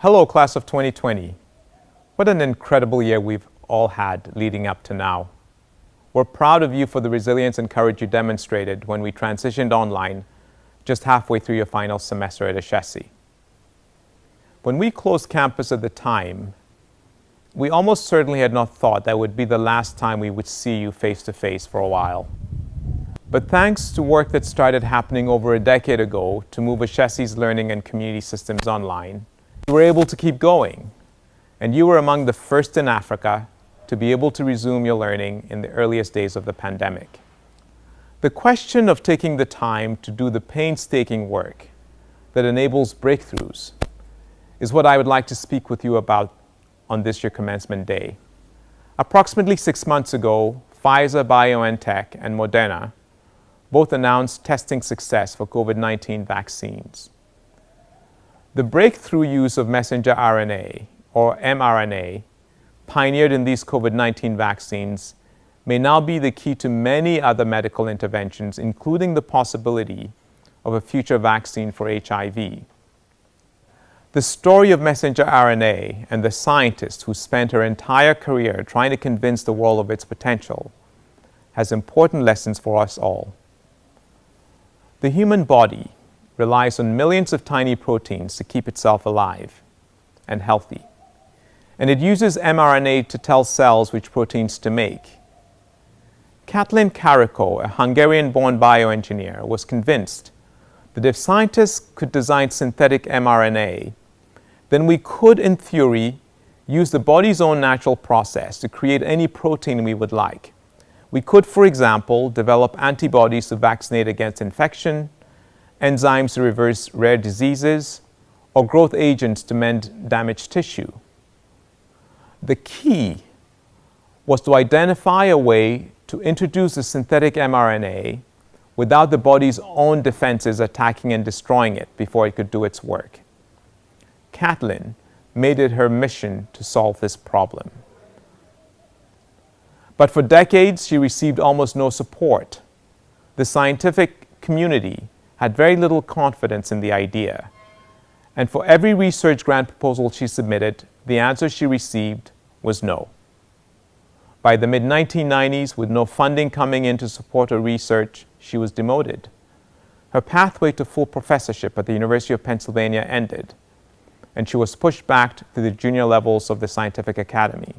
Hello, class of 2020. What an incredible year we've all had leading up to now. We're proud of you for the resilience and courage you demonstrated when we transitioned online just halfway through your final semester at Ashesi. When we closed campus at the time, we almost certainly had not thought that would be the last time we would see you face to face for a while. But thanks to work that started happening over a decade ago to move Ashesi's learning and community systems online, we were able to keep going. And you were among the first in Africa to be able to resume your learning in the earliest days of the pandemic. The question of taking the time to do the painstaking work that enables breakthroughs is what I would like to speak with you about on this your commencement day. Approximately 6 months ago, Pfizer, BioNTech, and Moderna both announced testing success for COVID-19 vaccines. The breakthrough use of messenger RNA, or mRNA, pioneered in these COVID-19 vaccines may now be the key to many other medical interventions, including the possibility of a future vaccine for HIV. The story of messenger RNA and the scientist who spent her entire career trying to convince the world of its potential has important lessons for us all. The human body relies on millions of tiny proteins to keep itself alive and healthy. And it uses mRNA to tell cells which proteins to make. Katalin Karikó, a Hungarian-born bioengineer, was convinced that if scientists could design synthetic mRNA, then we could, in theory, use the body's own natural process to create any protein we would like. We could, for example, develop antibodies to vaccinate against infection, enzymes to reverse rare diseases, or growth agents to mend damaged tissue. The key was to identify a way to introduce a synthetic mRNA without the body's own defenses attacking and destroying it before it could do its work. Katalin made it her mission to solve this problem. But for decades, she received almost no support. The scientific community had very little confidence in the idea. And for every research grant proposal she submitted, the answer she received was no. By the mid-1990s, with no funding coming in to support her research, she was demoted. Her pathway to full professorship at the University of Pennsylvania ended, and she was pushed back to the junior levels of the scientific academy.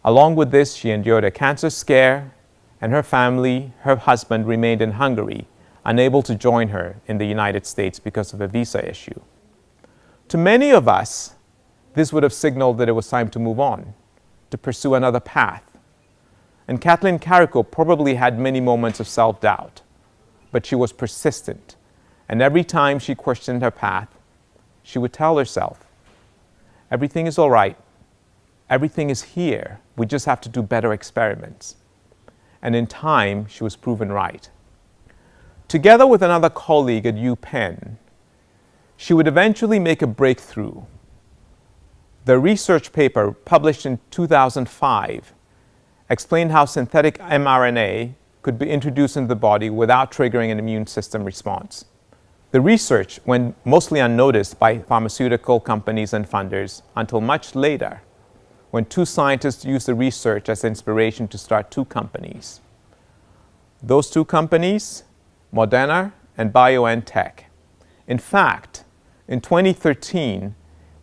Along with this, she endured a cancer scare, and her family, her husband, remained in Hungary, unable to join her in the United States because of a visa issue. To many of us, this would have signaled that it was time to move on, to pursue another path. And Katalin Karikó probably had many moments of self-doubt, but she was persistent, and every time she questioned her path, she would tell herself, everything is all right, everything is here, we just have to do better experiments. And in time, she was proven right. Together with another colleague at UPenn, she would eventually make a breakthrough. The research paper, published in 2005, explained how synthetic mRNA could be introduced into the body without triggering an immune system response. The research went mostly unnoticed by pharmaceutical companies and funders until much later, when two scientists used the research as inspiration to start two companies. Those two companies, Moderna and BioNTech. In fact, in 2013,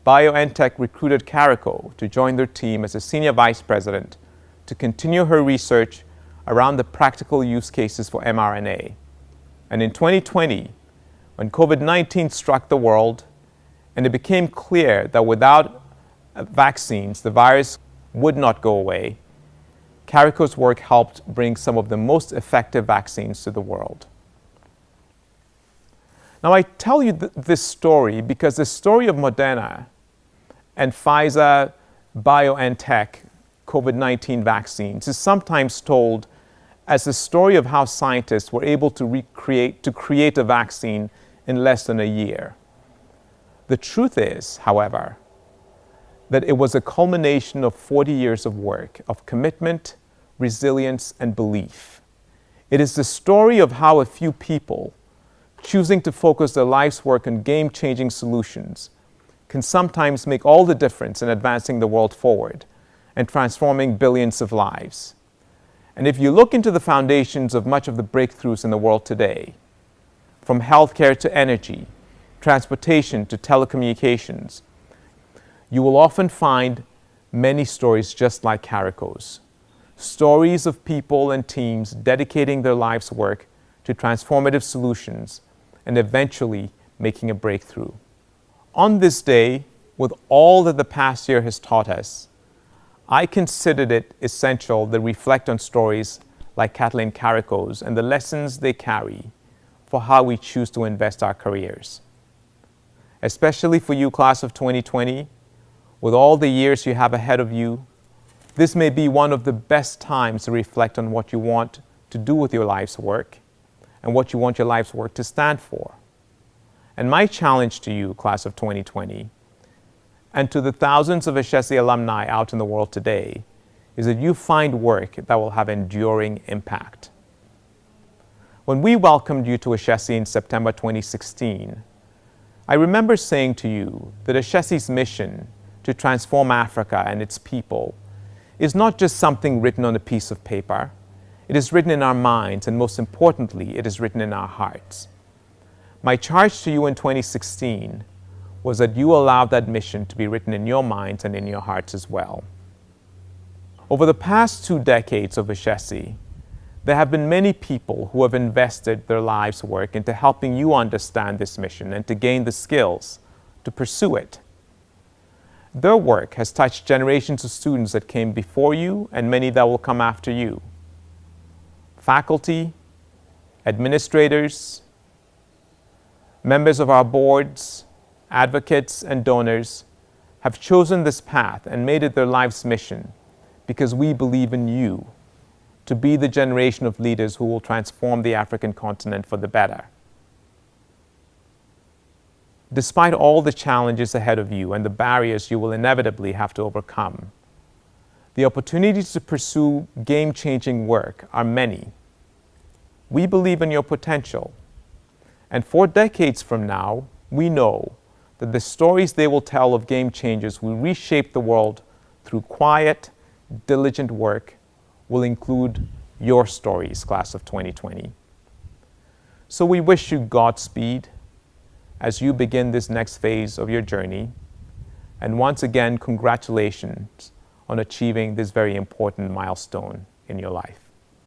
BioNTech recruited Karikó to join their team as a senior vice president to continue her research around the practical use cases for mRNA. And in 2020, when COVID-19 struck the world, and it became clear that without vaccines, the virus would not go away, Karikó's work helped bring some of the most effective vaccines to the world. Now, I tell you this story because the story of Moderna and Pfizer, BioNTech, COVID-19 vaccines is sometimes told as the story of how scientists were able to create a vaccine in less than a year. The truth is, however, that it was a culmination of 40 years of work, of commitment, resilience, and belief. It is the story of how a few people, choosing to focus their life's work on game-changing solutions, can sometimes make all the difference in advancing the world forward and transforming billions of lives. And if you look into the foundations of much of the breakthroughs in the world today, from healthcare to energy, transportation to telecommunications, you will often find many stories just like Carico's. Stories of people and teams dedicating their life's work to transformative solutions and eventually making a breakthrough. On this day, with all that the past year has taught us, I considered it essential to reflect on stories like Kathleen Carico's and the lessons they carry for how we choose to invest our careers. Especially for you, class of 2020, with all the years you have ahead of you, this may be one of the best times to reflect on what you want to do with your life's work and what you want your life's work to stand for. And my challenge to you, class of 2020, and to the thousands of Ashesi alumni out in the world today, is that you find work that will have enduring impact. When we welcomed you to Ashesi in September 2016, I remember saying to you that Ashesi's mission to transform Africa and its people is not just something written on a piece of paper. It is written in our minds, and most importantly, it is written in our hearts. My charge to you in 2016 was that you allow that mission to be written in your minds and in your hearts as well. Over the past 2 decades of Ashesi, there have been many people who have invested their lives' work into helping you understand this mission and to gain the skills to pursue it. Their work has touched generations of students that came before you and many that will come after you. Faculty, administrators, members of our boards, advocates, and donors have chosen this path and made it their life's mission because we believe in you to be the generation of leaders who will transform the African continent for the better. Despite all the challenges ahead of you and the barriers you will inevitably have to overcome, the opportunities to pursue game-changing work are many. We believe in your potential, and 4 decades from now, we know that the stories they will tell of game changers who reshape the world through quiet, diligent work will include your stories, class of 2020. So we wish you Godspeed as you begin this next phase of your journey. And once again, congratulations on achieving this very important milestone in your life.